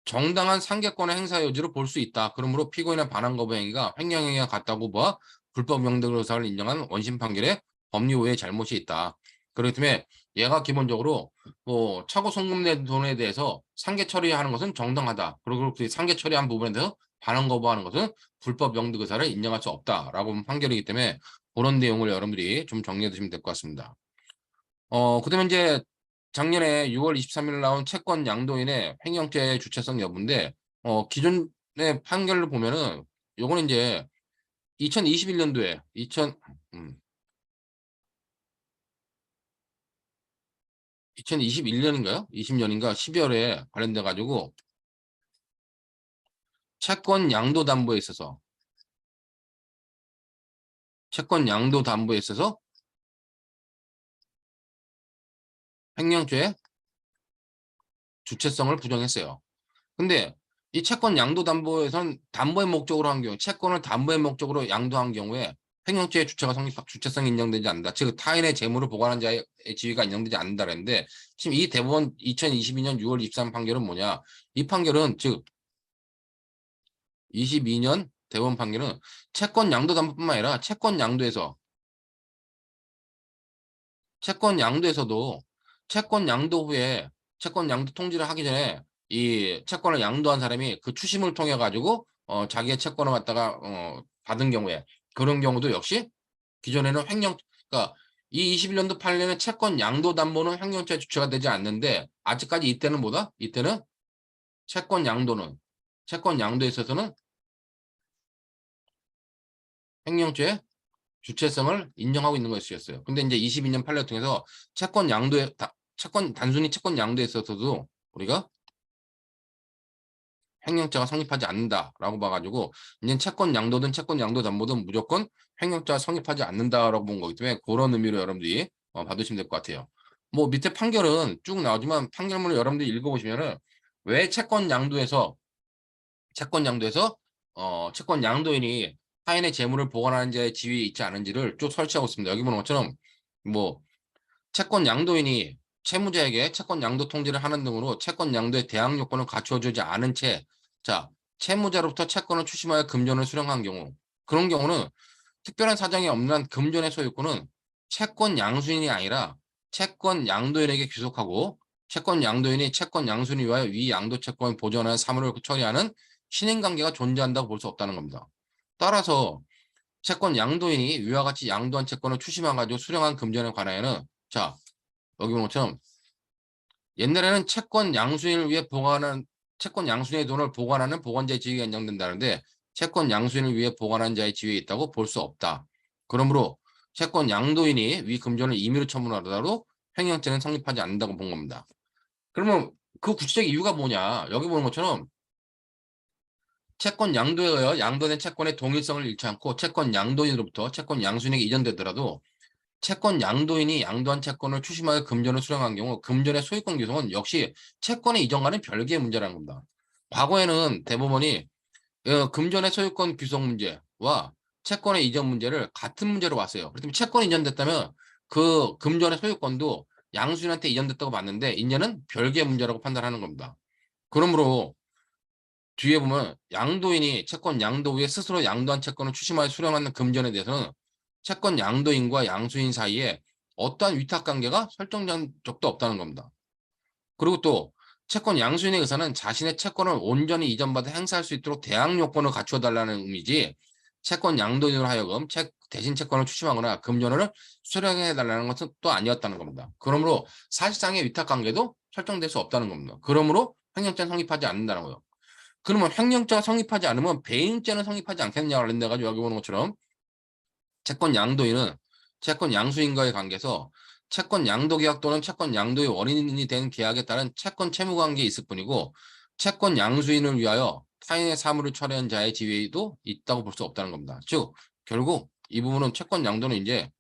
정당한 상계권의 행사 여지로 볼 수 있다. 그러므로 피고인의 반환 거부 행위가 횡령행위와 같다고 봐 불법 명령 의사를 인정한 원심 판결에 법리 오해의 잘못이 있다. 그렇기 때문에 얘가 기본적으로 뭐 차고 송금된 돈에 대해서 상계 처리하는 것은 정당하다. 그리고 그 상계 처리한 부분에 대해서 반환 거부하는 것은 불법 명득 의사를 인정할 수 없다라고 판결이기 때문에 그런 내용을 여러분들이 좀 정리해 두시면 될 것 같습니다. 그다음에 이제 작년에 6월 23일 나온 채권 양도인의 횡령죄 주체성 여부인데 기존의 판결을 보면은 요거는 이제 2021년도에 2021년인가요? 20년인가 12월에 관련돼 가지고 채권 양도 담보에 있어서 횡령죄 주체성을 부정했어요. 근데 이 채권 양도 담보에선 담보의 목적으로 한 경우, 채권을 담보의 목적으로 양도한 경우에 횡령죄의 주체성이 인정되지 않는다. 즉 타인의 재물을 보관한 자의 지위가 인정되지 않는다 그랬는데 지금 이 대법원 2022년 6월 23 판결은 뭐냐? 이 판결은 즉 22년 대법원 판결은 채권 양도 담보뿐만 아니라 채권 양도에서도 채권 양도 후에 채권 양도 통지를 하기 전에 이 채권을 양도한 사람이 그 추심을 통해 가지고 자기의 채권을 갖다가 받은 경우에 그런 경우도 역시 기존에는 그러니까 이 21년도 판례는 채권 양도 담보는 횡령죄 주체가 되지 않는데 아직까지 이때는 뭐다? 이때는 채권 양도에 있어서는 횡령죄 주체성을 인정하고 있는 것이었어요. 근데 이제 22년 판례를 통해서 단순히 채권 양도에 있어서도 우리가 횡령죄가 성립하지 않는다라고 봐가지고 이제 채권 양도든 채권 양도 담보든 무조건 횡령죄가 성립하지 않는다라고 본 거기 때문에 그런 의미로 여러분들이 봐두시면 될 것 같아요. 뭐 밑에 판결은 쭉 나오지만 판결문을 여러분들이 읽어보시면은 왜 채권 양도인이 타인의 재물을 보관하는 자의 지위에 있지 않은지를 쭉 설치하고 있습니다. 여기 보는 것처럼 뭐 채권 양도인이 채무자에게 채권 양도 통지를 하는 등으로 채권 양도의 대항 요건을 갖추어주지 않은 채, 자, 채무자로부터 채권을 추심하여 금전을 수령한 경우, 그런 경우는 특별한 사정이 없는 한 금전의 소유권은 채권 양수인이 아니라 채권 양도인에게 귀속하고 채권 양도인이 채권 양수인을 위하여 위 양도 채권을 보존하는 사무를 처리하는 신행관계가 존재한다고 볼 수 없다는 겁니다. 따라서 채권 양도인이 위와 같이 양도한 채권을 추심해가지고 수령한 금전에 관하여는 자 여기 보는 것처럼 옛날에는 채권 양수인을 위해 보관하는 채권 양수인의 돈을 보관하는 보관자의 지위가 인정된다는데 채권 양수인을 위해 보관하는 자의 지위에 있다고 볼 수 없다. 그러므로 채권 양도인이 위 금전을 임의로 처분하더라도 횡령죄는 성립하지 않는다고 본 겁니다. 그러면 그 구체적 이유가 뭐냐? 여기 보는 것처럼 채권 양도에 의하여 양도된 채권의 동일성을 잃지 않고 채권 양도인으로부터 채권 양수인에게 이전되더라도 채권 양도인이 양도한 채권을 추심하여 금전을 수령한 경우 금전의 소유권 규정은 역시 채권의 이전과는 별개의 문제라는 겁니다. 과거에는 대법원이 금전의 소유권 규정 문제와 채권의 이전 문제를 같은 문제로 봤어요. 그렇다면 채권이 이전됐다면 그 금전의 소유권도 양수인한테 이전됐다고 봤는데 이제는 별개의 문제라고 판단하는 겁니다. 그러므로 뒤에 보면 양도인이 채권 양도 후에 스스로 양도한 채권을 추심하여 수령하는 금전에 대해서는 채권 양도인과 양수인 사이에 어떠한 위탁관계가 설정된 적도 없다는 겁니다. 그리고 또 채권 양수인의 의사는 자신의 채권을 온전히 이전받아 행사할 수 있도록 대항 요건을 갖추어 달라는 의미지 채권 양도인으로 하여금 대신 채권을 추심하거나 금전을 수령해 달라는 것은 또 아니었다는 겁니다. 그러므로 사실상의 위탁관계도 설정될 수 없다는 겁니다. 그러므로 횡령죄는 성립하지 않는다는 거예요. 그러면 횡령죄가 성립하지 않으면 배임죄는 성립하지 않겠느냐 관련돼가지고 여기 보는 것처럼 채권 양도인은 채권 양수인과의 관계에서 채권 양도 계약 또는 채권 양도의 원인이 된 계약에 따른 채권 채무 관계에 있을 뿐이고 채권 양수인을 위하여 타인의 사물을 처리한 자의 지위도 있다고 볼 수 없다는 겁니다. 즉 결국 이 부분은 채권 양도는 이제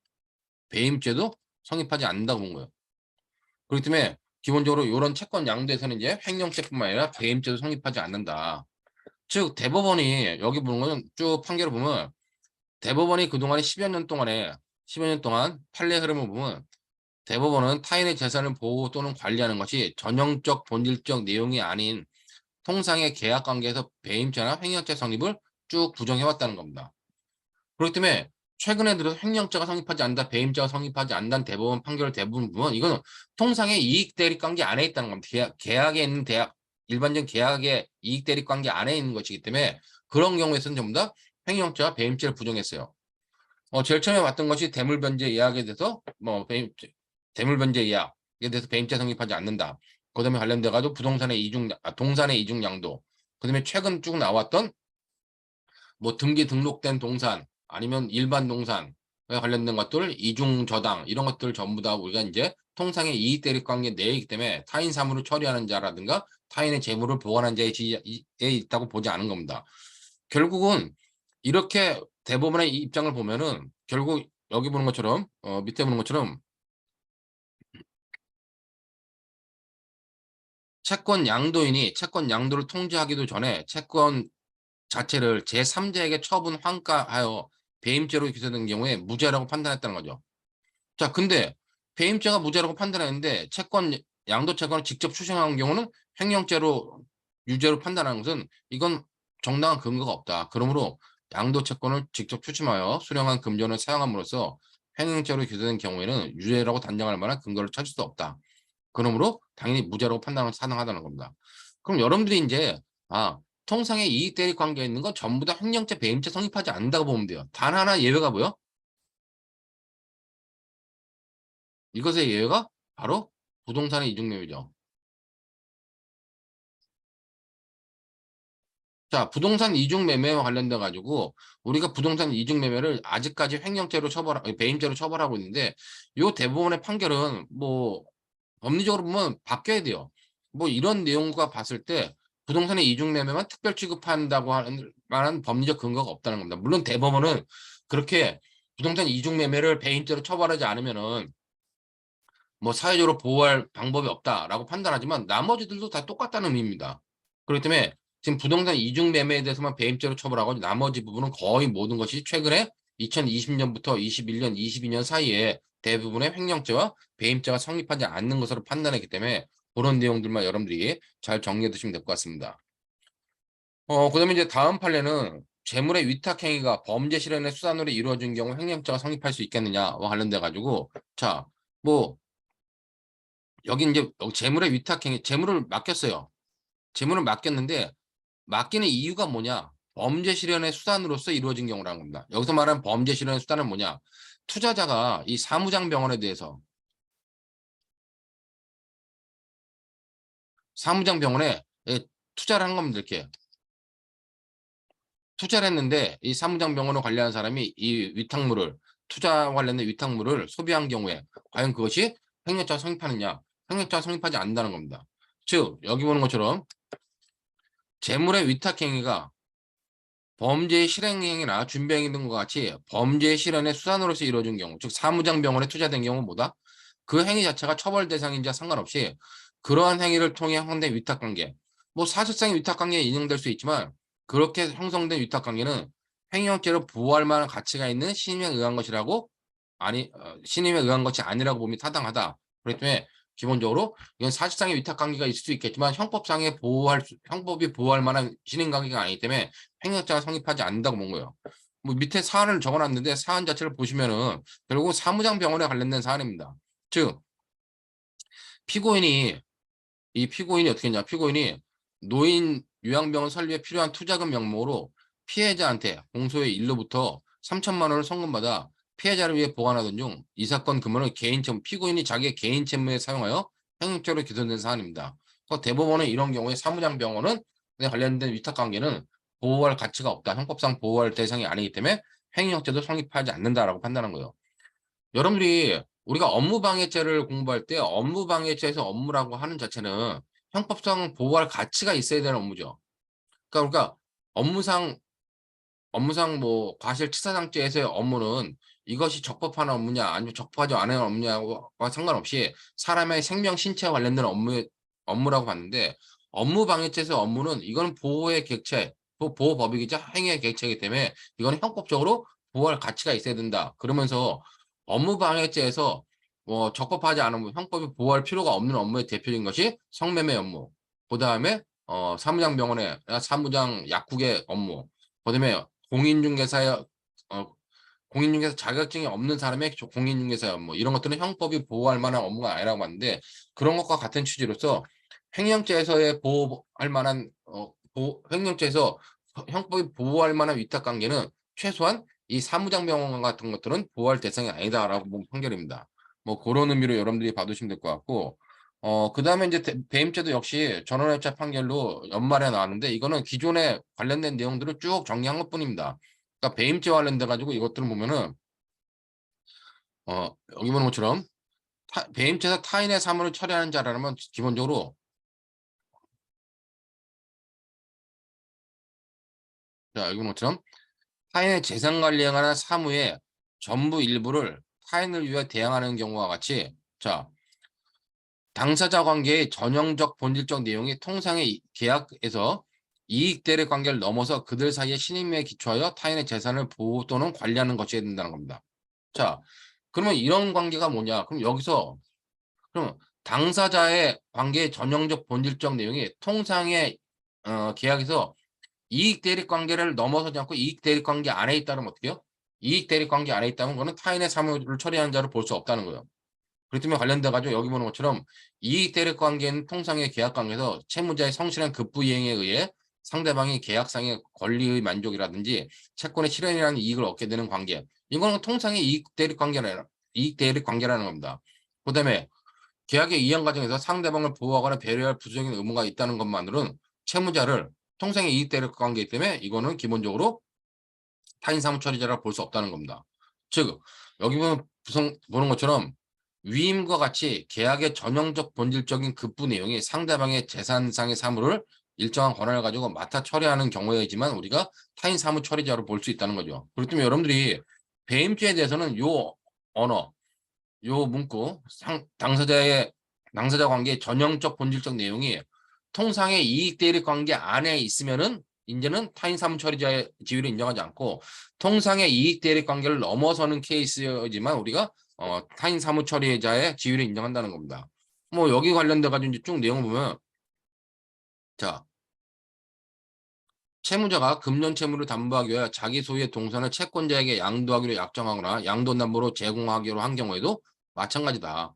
배임죄도 성립하지 않는다고 본 거예요. 그렇기 때문에 기본적으로 이런 채권 양도에서는 이제 횡령죄뿐만 아니라 배임죄도 성립하지 않는다. 즉 대법원이 여기 보는 거는 쭉 판결을 보면 대법원이 그동안에 10여 년 동안 판례 흐름을 보면 대법원은 타인의 재산을 보호 또는 관리하는 것이 전형적 본질적 내용이 아닌 통상의 계약 관계에서 배임죄나 횡령죄 성립을 쭉 부정해왔다는 겁니다. 그렇기 때문에 최근에 들어서 횡령죄가 성립하지 않는다, 배임죄가 성립하지 않는다는 대법원 판결을 대부분 보면 이거는 통상의 이익 대립 관계 안에 있다는 겁니다. 계약에 있는 일반적인 계약의 이익 대립 관계 안에 있는 것이기 때문에 그런 경우에서는 전부 다 횡령죄와 배임죄를 부정했어요. 제일 처음에 봤던 것이 대물변제 예약에 대해서 대물변제 예약에 대해서 배임죄 성립하지 않는다. 그다음에 관련돼 가지고 동산의 이중 양도. 그다음에 최근 쭉 나왔던 뭐 등록된 동산 아니면 일반 동산에 관련된 것들 이중 저당 이런 것들 전부 다 우리가 이제 통상의 이익 대립 관계 내에 있기 때문에 타인 사물을 처리하는 자라든가 타인의 재물을 보관한 자에 있다고 보지 않은 겁니다. 결국은 이렇게 대법원의 입장을 보면은 결국 여기 보는 것처럼 밑에 보는 것처럼 채권 양도인이 채권 양도를 통지하기도 전에 채권 자체를 제3자에게 처분 환가하여 배임죄로 기소된 경우에 무죄라고 판단했다는 거죠. 자, 근데 배임죄가 무죄라고 판단했는데 양도 채권을 직접 추정한 경우는 횡령죄로 유죄로 판단하는 것은 이건 정당한 근거가 없다. 그러므로 양도 채권을 직접 추심하여 수령한 금전을 사용함으로써 횡령죄로 기소된 경우에는 유죄라고 단정할 만한 근거를 찾을 수 없다. 그러므로 당연히 무죄라고 판단을 사능하다는 겁니다. 그럼 여러분들이 이제 통상의 이익 대립 관계에 있는 건 전부 다 횡령죄, 배임죄 성립하지 않는다고 보면 돼요. 단 하나 예외가 뭐요? 이것의 예외가 바로 부동산의 이중매매죠. 자, 부동산 이중매매와 관련돼 가지고 우리가 부동산 이중매매를 아직까지 배임죄로 처벌하고 있는데 요 대법원의 판결은 뭐 법리적으로 보면 바뀌어야 돼요. 뭐 이런 내용과 봤을 때 부동산의 이중매매만 특별 취급한다고 하는 만한 법리적 근거가 없다는 겁니다. 물론 대법원은 그렇게 부동산 이중매매를 배임죄로 처벌하지 않으면은 뭐 사회적으로 보호할 방법이 없다라고 판단하지만 나머지들도 다 똑같다는 의미입니다. 그렇기 때문에 지금 부동산 이중 매매에 대해서만 배임죄로 처벌하고 나머지 부분은 거의 모든 것이 최근에 2020년부터 21년, 22년 사이에 대부분의 횡령죄와 배임죄가 성립하지 않는 것으로 판단했기 때문에 그런 내용들만 여러분들이 잘 정리해 두시면 될 것 같습니다. 그다음에 이제 다음 판례는 재물의 위탁행위가 범죄 실현의 수단으로 이루어진 경우 횡령죄가 성립할 수 있겠느냐와 관련돼 가지고 자, 뭐 여기 이제 재물의 위탁행위, 재물을 맡겼어요. 재물을 맡겼는데 맡기는 이유가 뭐냐? 범죄 실현의 수단으로서 이루어진 경우라는 겁니다. 여기서 말하는 범죄 실현의 수단은 뭐냐? 투자자가 이 사무장병원에 대해서 사무장병원에 투자를 한 겁니다. 이렇게 투자를 했는데 이 사무장병원을 관리하는 사람이 이 위탁물을 투자 관련된 위탁물을 소비한 경우에 과연 그것이 횡령죄가 성립하느냐? 횡령죄가 성립하지 않는다는 겁니다. 즉 여기 보는 것처럼 재물의 위탁행위가 범죄의 실행행위나 준비행위 등과 같이 범죄의 실현의 수단으로서 이루어진 경우, 즉 사무장병원에 투자된 경우는 뭐다? 그 행위 자체가 처벌 대상인지와 상관없이 그러한 행위를 통해 형성된 위탁관계, 뭐 사실상의 위탁관계에 인용될 수 있지만 그렇게 형성된 위탁관계는 횡령죄로 보호할 만한 가치가 있는 신임에 의한 것이라고 신임에 의한 것이 아니라고 보면 타당하다. 그렇기 때문에 기본적으로 이건 사실상의 위탁관계가 있을 수 있겠지만 형법이 보호할 만한 신임관계가 아니기 때문에 횡령죄가 성립하지 않는다고 본 거예요. 뭐 밑에 사안을 적어놨는데 사안 자체를 보시면은 결국 사무장병원에 관련된 사안입니다. 즉 피고인이 어떻게 했냐? 피고인이 노인 요양병원 설립에 필요한 투자금 명목으로 피해자한테 공소의 일로부터 3천만 원을 성금받아 피해자를 위해 보관하던 중 이 사건 금액을 피고인이 자기의 개인 채무에 사용하여 횡령죄로 기소된 사안입니다. 대법원은 이런 경우에 사무장병원은 관련된 위탁관계는 보호할 가치가 없다. 형법상 보호할 대상이 아니기 때문에 횡령죄도 성립하지 않는다라고 판단한 거예요. 여러분들이 우리가 업무방해죄를 공부할 때 업무방해죄에서 업무라고 하는 자체는 형법상 보호할 가치가 있어야 되는 업무죠. 그러니까 업무상 뭐 과실치사상죄에서의 업무는 이것이 적법한 업무냐 아니면 적법하지 않은 업무냐와 상관없이 사람의 생명 신체와 관련된 업무라고 봤는데 업무방해죄에서 업무는 이거는 보호의 객체, 보호법이기자 행위의 객체이기 때문에 이거는 형법적으로 보호할 가치가 있어야 된다. 그러면서 업무방해죄에서 뭐 적법하지 않은 업무, 형법이 보호할 필요가 없는 업무의 대표적인 것이 성매매 업무, 그 다음에 사무장병원의 사무장 약국의 업무, 그다음에 공인중개사의 공인중개사 자격증이 없는 사람의 공인중개사 업무, 이런 것들은 형법이 보호할 만한 업무가 아니라고 봤는데 그런 것과 같은 취지로서 횡령죄에서의 보호할 만한 횡령죄에서 형법이 보호할 만한 위탁관계는 최소한 이 사무장병원 같은 것들은 보호할 대상이 아니다라고 본 판결입니다. 뭐 그런 의미로 여러분들이 봐두시면 될 것 같고 그다음에 이제 배임죄도 역시 전원합차 판결로 연말에 나왔는데 이거는 기존에 관련된 내용들을 쭉 정리한 것뿐입니다. 그러니까 배임죄 관련돼 가지고 이것들을 보면은 여기 보는 것처럼 배임죄에서 타인의 사물을 처리하는 자라면 기본적으로 자 여기 보는 것처럼 타인의 재산 관리에 관한 사무의 전부 일부를 타인을 위해 대항하는 경우와 같이 자 당사자 관계의 전형적 본질적 내용이 통상의 계약에서 이익 대립 관계를 넘어서 그들 사이의 신임에 기초하여 타인의 재산을 보호 또는 관리하는 것이어야 된다는 겁니다. 자, 그러면 이런 관계가 뭐냐? 그럼 당사자의 관계의 전형적 본질적 내용이 통상의 계약에서 이익 대립 관계를 넘어서지 않고 이익 대립 관계 안에 있다면 어떻게 해요? 이익 대립 관계 안에 있다면 그거는 타인의 사무를 처리하는 자를 볼 수 없다는 거예요. 그렇기 때문에 관련돼 가지고 여기 보는 것처럼 이익 대립 관계는 통상의 계약 관계에서 채무자의 성실한 급부 이행에 의해 상대방이 계약상의 권리의 만족이라든지 채권의 실현이라는 이익을 얻게 되는 관계. 이거는 통상의 이익 대립 관계라는 겁니다. 그다음에 계약의 이행 과정에서 상대방을 보호하거나 배려할 부수적인 의무가 있다는 것만으로는 채무자를 통상의 이익 대립 관계이기 때문에 이거는 기본적으로 타인 사무 처리자라고 볼 수 없다는 겁니다. 즉 여기 보는 것처럼 위임과 같이 계약의 전형적 본질적인 급부 내용이 상대방의 재산상의 사무를 일정한 권한을 가지고 맡아 처리하는 경우이지만 우리가 타인 사무 처리자로 볼 수 있다는 거죠. 그렇기 때문에 여러분들이 배임죄에 대해서는 요 언어, 요 문구, 당사자 관계의 전형적 본질적 내용이 통상의 이익 대립 관계 안에 있으면은 이제는 타인 사무 처리자의 지위를 인정하지 않고 통상의 이익 대립 관계를 넘어서는 케이스지만 우리가 타인 사무 처리자의 지위를 인정한다는 겁니다. 뭐 여기 관련돼 가지고 이제 쭉 내용을 보면 자 채무자가 금전 채무를 담보하기 위해 자기 소유의 동산을 채권자에게 양도하기로 약정하거나 양도담보로 제공하기로 한 경우에도 마찬가지다.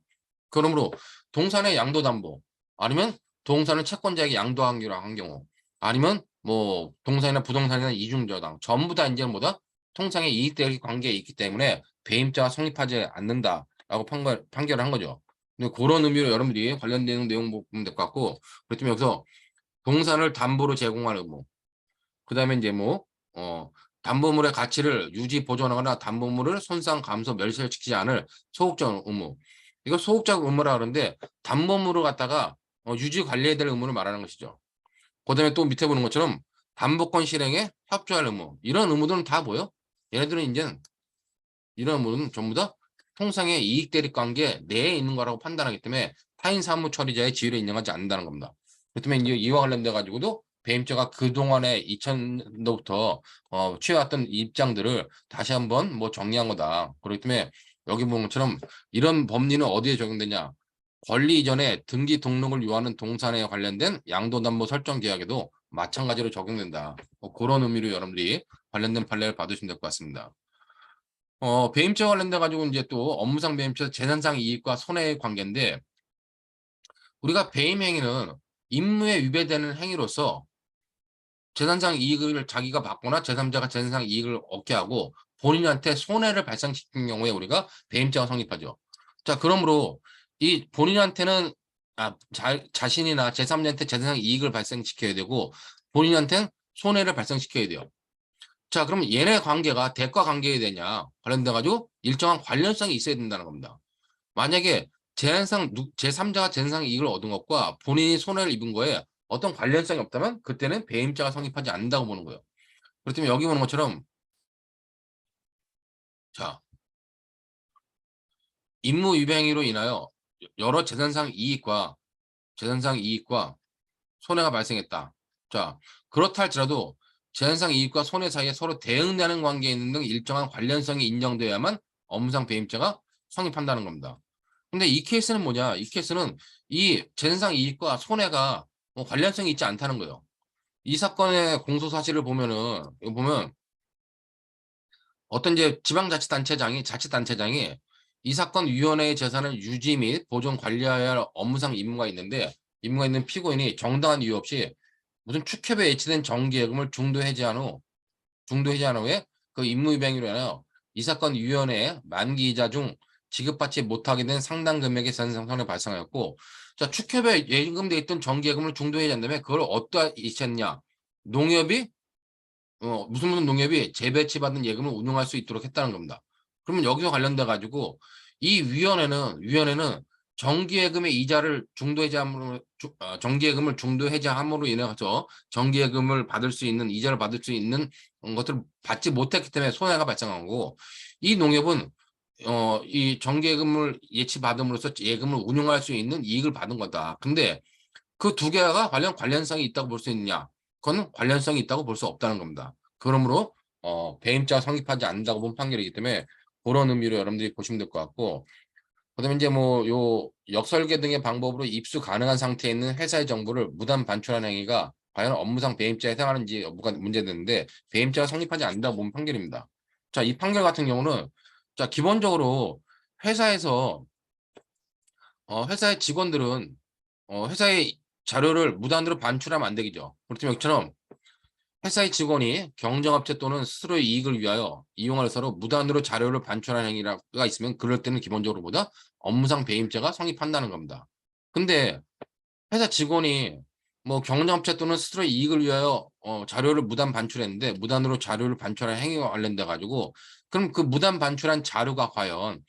그러므로 동산의 양도담보 아니면 동산을 채권자에게 양도하기로 한 경우 아니면 뭐 동산이나 부동산이나 이중저당 전부 다 이제 뭐다 통상의 이익대리 관계에 있기 때문에 배임자가 성립하지 않는다라고 판결을 한 거죠. 근데 그런 의미로 여러분들이 관련되는 내용 보면 될 것 같고 그렇다면 여기서 동산을 담보로 제공할 의무 그다음에 이제 뭐 담보물의 가치를 유지 보존하거나 담보물을 손상 감소 멸실시키지 않을 소극적 의무 이거 소극적 의무라 그러는데 담보물을 갖다가 유지 관리해야 될 의무를 말하는 것이죠. 그다음에 또 밑에 보는 것처럼 담보권 실행에 협조할 의무 이런 의무들은 다 뭐요? 얘네들은 이제 이런 의무는 전부 다 통상의 이익 대립 관계 내에 있는 거라고 판단하기 때문에 타인 사무 처리자의 지위를 인정하지 않는다는 겁니다. 그렇다면 이제 이와 관련돼 가지고도 배임자가 그동안에 2000년도부터 취해왔던 입장들을 다시 한번 뭐 정리한 거다. 그렇기 때문에 여기 보는 것처럼 이런 법리는 어디에 적용되냐? 권리 이전에 등기 등록을 요하는 동산에 관련된 양도담보 설정 계약에도 마찬가지로 적용된다. 그런 의미로 여러분들이 관련된 판례를 받으시면 될 것 같습니다. 배임죄 관련돼 가지고 이제 또 업무상 배임죄 재산상 이익과 손해의 관계인데 우리가 배임 행위는 임무에 위배되는 행위로서 재산상 이익을 자기가 받거나 제3자가 재산상 이익을 얻게 하고 본인한테 손해를 발생시킨 경우에 우리가 배임죄가 성립하죠. 자, 그러므로 이 본인한테는 자신이나 제3자한테 재산상 이익을 발생시켜야 되고 본인한테는 손해를 발생시켜야 돼요. 자, 그럼 얘네 관계가 대가 관계에 되냐 관련돼 가지고 일정한 관련성이 있어야 된다는 겁니다. 만약에 제3자가 재산상 이익을 얻은 것과 본인이 손해를 입은 거에 어떤 관련성이 없다면 그때는 배임자가 성립하지 않는다고 보는 거예요. 그렇다면 여기 보는 것처럼 자, 임무 위배 행위로 인하여 여러 재산상 이익과 손해가 발생했다. 자, 그렇다 할지라도 재산상 이익과 손해 사이에 서로 대응되는 관계에 있는 등 일정한 관련성이 인정돼야만 업무상 배임죄가 성립한다는 겁니다. 근데 이 케이스는 뭐냐? 이 케이스는 이 재산상 이익과 손해가 뭐 관련성이 있지 않다는 거예요. 이 사건의 공소 사실을 보면은 이거 보면 어떤 이제 자치단체장이 이 사건 위원회의 재산을 유지 및 보존 관리해야 할 업무상 임무가 있는 피고인이 정당한 이유 없이 무슨 축협에 예치된 정기예금을 중도 해지한 후에 그 임무위반으로 인하여 이 사건 위원회의 만기 이자 중 지급받지 못하게 된 상당 금액의 재산상손해 발생하였고 자 축협에 예금돼 있던 정기예금을 중도 해지한 다음에 그걸 어디다 이체했냐 농협이 무슨 농협이 재배치받은 예금을 운용할 수 있도록 했다는 겁니다. 그러면 여기서 관련돼 가지고 이 위원회는 정기예금의 이자를 정기예금을 중도 해지함으로 인해서 정기예금을 받을 수 있는 이자를 받을 수 있는 것들을 받지 못했기 때문에 손해가 발생한 거고 이 농협은 이 정기예금을 예치받음으로써 예금을 운용할 수 있는 이익을 받은 거다. 근데 그 두 개가 관련성이 있다고 볼 수 있느냐? 그건 관련성이 있다고 볼 수 없다는 겁니다. 그러므로 배임자가 성립하지 않는다고 본 판결이기 때문에 그런 의미로 여러분들이 보시면 될 것 같고 그다음에 이제 뭐 요 역설계 등의 방법으로 입수 가능한 상태에 있는 회사의 정보를 무단 반출하는 행위가 과연 업무상 배임죄에 해당하는지 여부가 문제되는데 배임죄가 성립하지 않는다고 본 판결입니다. 자, 이 판결 같은 경우는 자 기본적으로 회사에서 회사의 직원들은 회사의 자료를 무단으로 반출하면 안 되겠죠. 그렇지만 여기처럼 회사의 직원이 경쟁업체 또는 스스로의 이익을 위하여 이용할 서로 무단으로 자료를 반출하는 행위가 있으면 그럴 때는 기본적으로 보다 업무상 배임죄가 성립한다는 겁니다. 근데 회사 직원이 뭐 경쟁업체 또는 스스로의 이익을 위하여 자료를 무단 반출했는데 무단으로 자료를 반출한 행위와 관련돼 가지고 그럼 그 무단 반출한 자료가 과연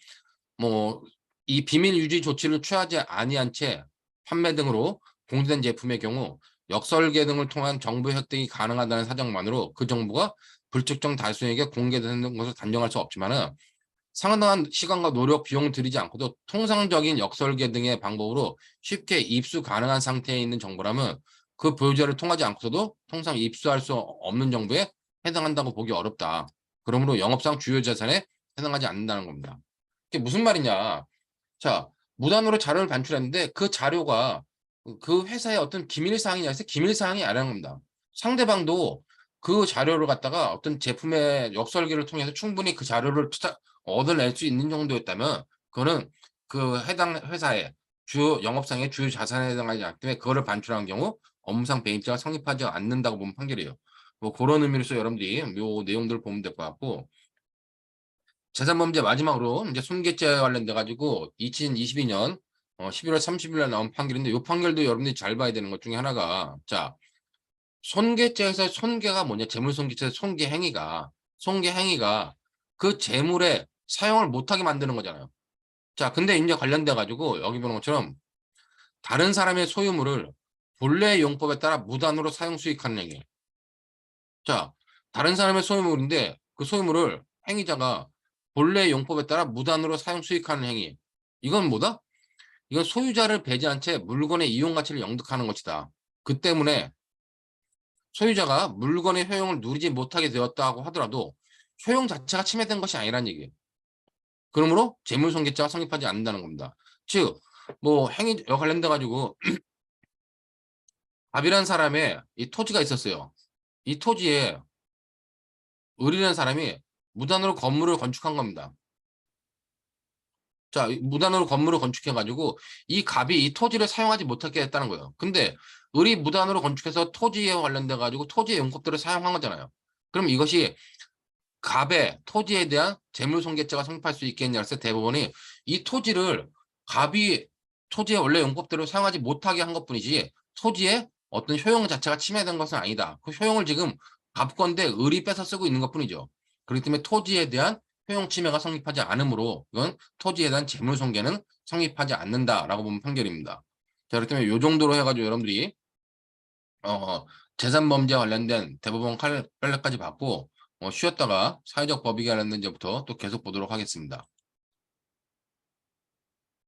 뭐 이 비밀 유지 조치를 취하지 아니한 채 판매 등으로 공개된 제품의 경우 역설계 등을 통한 정보 획득이 가능하다는 사정만으로 그 정보가 불특정 다수에게 공개되는 것을 단정할 수 없지만은 상당한 시간과 노력, 비용을 들이지 않고도 통상적인 역설계 등의 방법으로 쉽게 입수 가능한 상태에 있는 정보라면 그 보유자를 통하지 않고서도 통상 입수할 수 없는 정보에 해당한다고 보기 어렵다. 그러므로 영업상 주요 자산에 해당하지 않는다는 겁니다. 이게 무슨 말이냐? 자, 무단으로 자료를 반출했는데 그 자료가 그 회사의 어떤 기밀 사항이냐 해서 기밀 사항이 아니라는 겁니다. 상대방도 그 자료를 갖다가 어떤 제품의 역설계를 통해서 충분히 그 자료를 얻어낼 수 있는 정도였다면 그거는 그 해당 회사의 주요 영업상의 주요 자산에 해당하지 않기 때문에 그거를 반출한 경우 업무상 배임죄가 성립하지 않는다고 보면 판결이에요. 뭐 그런 의미로서 여러분들이 요 내용들을 보면 될 것 같고, 재산범죄 마지막으로 이제 손괴죄 관련돼 가지고 2022년 11월 30일 날 나온 판결인데, 요 판결도 여러분들이 잘 봐야 되는 것 중에 하나가, 자, 손괴죄에서 손괴가 뭐냐? 재물손괴죄에서 손괴행위가 그 재물의 사용을 못하게 만드는 거잖아요. 자, 근데 이제 관련돼 가지고 여기 보는 것처럼 다른 사람의 소유물을 본래 용법에 따라 무단으로 사용 수익하는 행위. 자, 다른 사람의 소유물인데 그 소유물을 행위자가 본래 용법에 따라 무단으로 사용 수익하는 행위. 이건 뭐다? 이건 소유자를 배제한 채 물건의 이용 가치를 영득하는 것이다. 그 때문에 소유자가 물건의 효용을 누리지 못하게 되었다고 하더라도 효용 자체가 침해된 것이 아니란 얘기예요. 그러므로 재물손괴죄가 성립하지 않는다는 겁니다. 즉, 뭐 행위 관련돼 가지고 갑이라는 사람의 이 토지가 있었어요. 이 토지에 을이라는 사람이 무단으로 건물을 건축한 겁니다. 자, 무단으로 건물을 건축해 가지고 이 갑이 이 토지를 사용하지 못하게 했다는 거예요. 근데 을이 무단으로 건축해서 토지에 관련돼 가지고 토지의 용법들을 사용한 거잖아요. 그럼 이것이 갑의 토지에 대한 재물손괴죄가 성립할 수 있겠냐 해서 대법원이 이 토지를 갑이 토지의 원래 용법대로 사용하지 못하게 한 것뿐이지 토지의 어떤 효용 자체가 침해된 것은 아니다. 그 효용을 지금 갑 건데 을이 뺏어 쓰고 있는 것뿐이죠. 그렇기 때문에 토지에 대한 효용 침해가 성립하지 않으므로 이건 토지에 대한 재물손괴는 성립하지 않는다라고 보면 판결입니다. 자, 그렇기 때문에 요 정도로 해가지고 여러분들이 어, 재산범죄 관련된 대법원 판례까지 받고 쉬었다가 사회적 법익에 관련된 점부터 또 계속 보도록 하겠습니다.